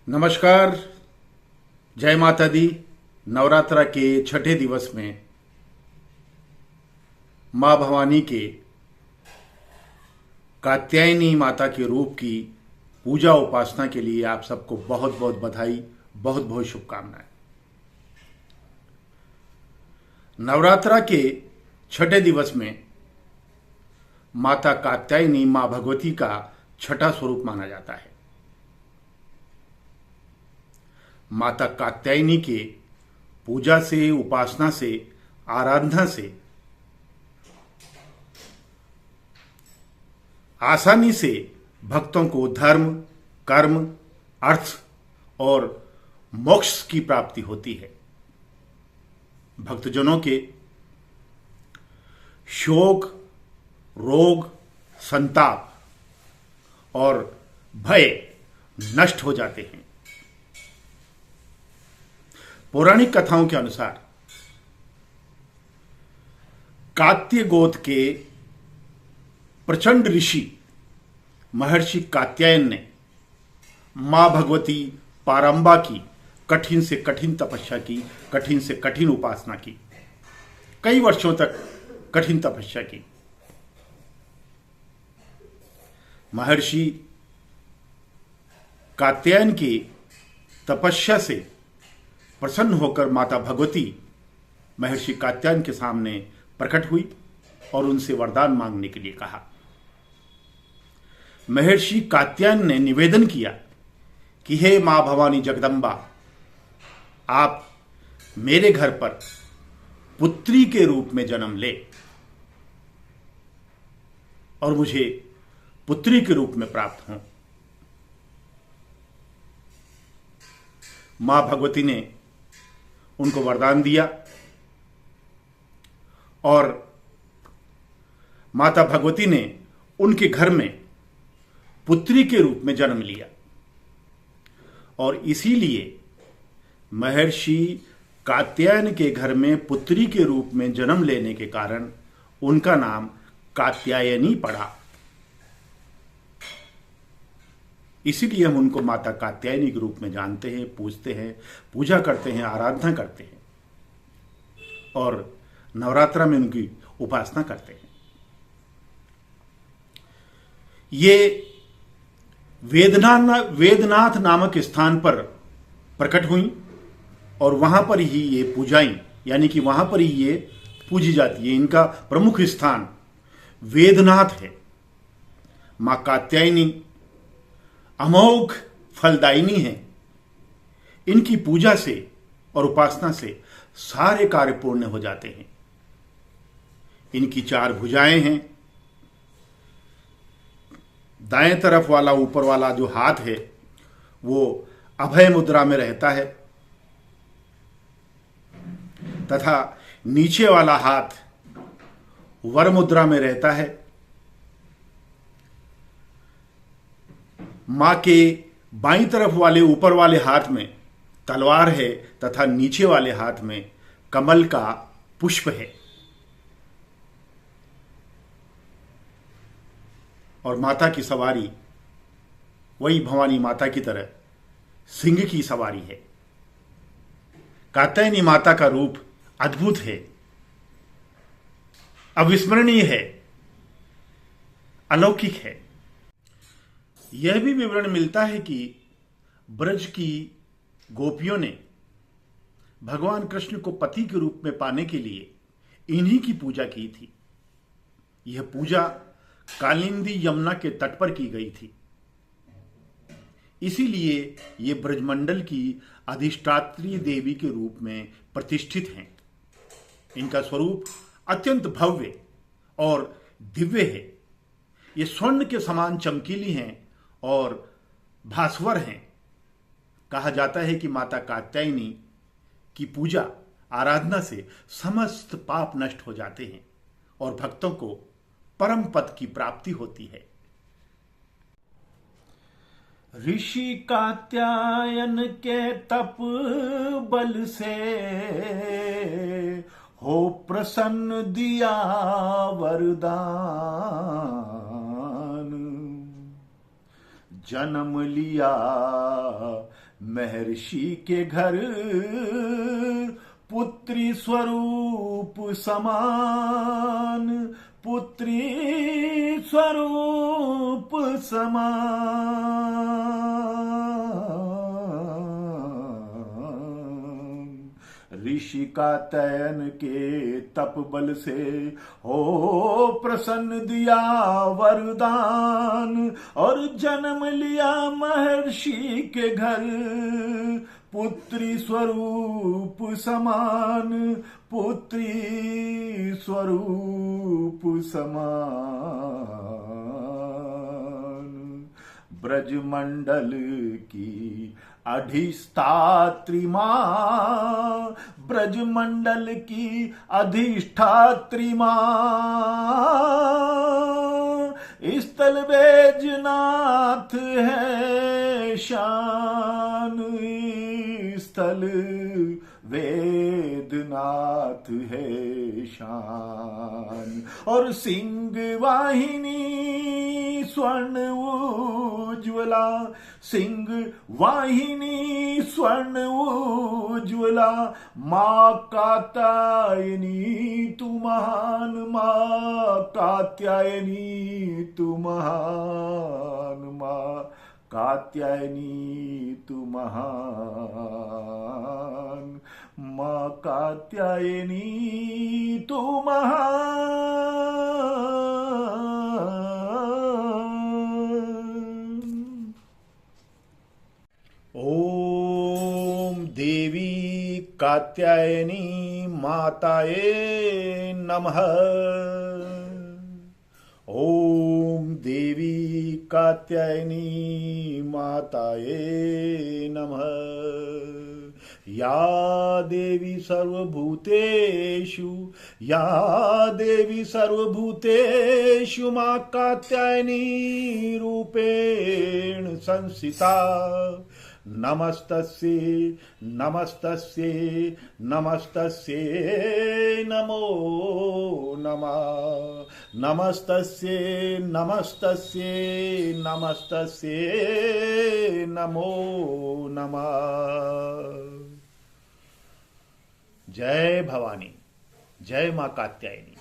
नमस्कार। जय माता दी। नवरात्रा के छठे दिवस में मां भवानी के कात्यायनी माता के रूप की पूजा उपासना के लिए आप सबको बहुत बहुत बधाई, बहुत बहुत शुभकामनाएं। नवरात्रा के छठे दिवस में माता कात्यायनी मां भगवती का छठा स्वरूप माना जाता है। माता कात्यायनी के पूजा से, उपासना से, आराधना से आसानी से भक्तों को धर्म, कर्म, अर्थ और मोक्ष की प्राप्ति होती है। भक्तजनों के शोक, रोग, संताप और भय नष्ट हो जाते हैं। पौराणिक कथाओं के अनुसार कात्य गोत्र के प्रचंड ऋषि महर्षि कात्यायन ने मां भगवती पारंबा की कठिन से कठिन तपस्या की, कठिन से कठिन उपासना की, कई वर्षों तक कठिन तपस्या की। महर्षि कात्यायन की तपस्या से प्रसन्न होकर माता भगवती महर्षि कात्यायन के सामने प्रकट हुई और उनसे वरदान मांगने के लिए कहा। महर्षि कात्यायन ने निवेदन किया कि हे मां भवानी जगदम्बा, आप मेरे घर पर पुत्री के रूप में जन्म ले और मुझे पुत्री के रूप में प्राप्त हों। मां भगवती ने उनको वरदान दिया और माता भगवती ने उनके घर में पुत्री के रूप में जन्म लिया और इसीलिए महर्षि कात्यायन के घर में पुत्री के रूप में जन्म लेने के कारण उनका नाम कात्यायनी पड़ा। इसीलिए हम उनको माता कात्यायनी के रूप में जानते हैं, पूजते हैं, पूजा करते हैं, आराधना करते हैं और नवरात्रा में उनकी उपासना करते हैं। ये वेदनाथ नामक स्थान पर प्रकट हुई और वहां पर ही ये पूजाएं, यानी कि वहां पर ही ये पूजी जाती है। इनका प्रमुख स्थान वेदनाथ है। मां कात्यायनी अमोघ फलदायिनी है। इनकी पूजा से और उपासना से सारे कार्य पूर्ण हो जाते हैं। इनकी 4 भुजाएं हैं। दाएं तरफ वाला ऊपर वाला जो हाथ है वो अभय मुद्रा में रहता है तथा नीचे वाला हाथ वर मुद्रा में रहता है। मां के बाईं तरफ वाले ऊपर वाले हाथ में तलवार है तथा नीचे वाले हाथ में कमल का पुष्प है और माता की सवारी वही भवानी माता की तरह सिंह की सवारी है। कात्यायनी माता का रूप अद्भुत है, अविस्मरणीय है, अलौकिक है। यह भी विवरण मिलता है कि ब्रज की गोपियों ने भगवान कृष्ण को पति के रूप में पाने के लिए इन्हीं की पूजा की थी। यह पूजा कालिंदी यमुना के तट पर की गई थी। इसीलिए ये ब्रजमंडल की अधिष्ठात्री देवी के रूप में प्रतिष्ठित हैं। इनका स्वरूप अत्यंत भव्य और दिव्य है। ये स्वर्ण के समान चमकीली हैं और भास्वर हैं। कहा जाता है कि माता कात्यायनी की पूजा आराधना से समस्त पाप नष्ट हो जाते हैं और भक्तों को परम पद की प्राप्ति होती है। ऋषि कात्यायन के तप बल से हो प्रसन्न दिया वरदान, जन्म लिया महर्षि के घर पुत्री स्वरूप समान, पुत्री स्वरूप समान। ऋषि कात्यायन के तप बल से हो प्रसन्न दिया वरदान, और जन्म लिया महर्षि के घर पुत्री स्वरूप समान, पुत्री स्वरूप समान। ब्रजमंडल की अधिष्ठात्री मां, ब्रजमंडल की अधिष्ठात्री मां, स्थल बैजनाथ है शान, स्थल वेदनाथ है शान। और सिंह वाहिनी स्वर्ण उज्ज्वला, सिंह वाहिनी स्वर्ण उज्ज्वला, मां कात्यायनी तू महान, मां कात्यायनी तू महान, मां कात्यायनी तू महान, मां कात्यायनी तू महान। ओम देवी कात्यायनी माताये नमः। ओम देवी कात्यायनी माताये नमः। या देवी सर्वभूतेषु, या देवी सर्वभूतेषु मां कात्यायनी रूपेण संस्थिता। नमस्तस्यै नमस्तस्यै नमस्तस्यै नमो नमः। नमस्तस्यै नमस्तस्यै नमस्तस्यै नमो नमः। जय भवानी, जय मां कात्यायनी।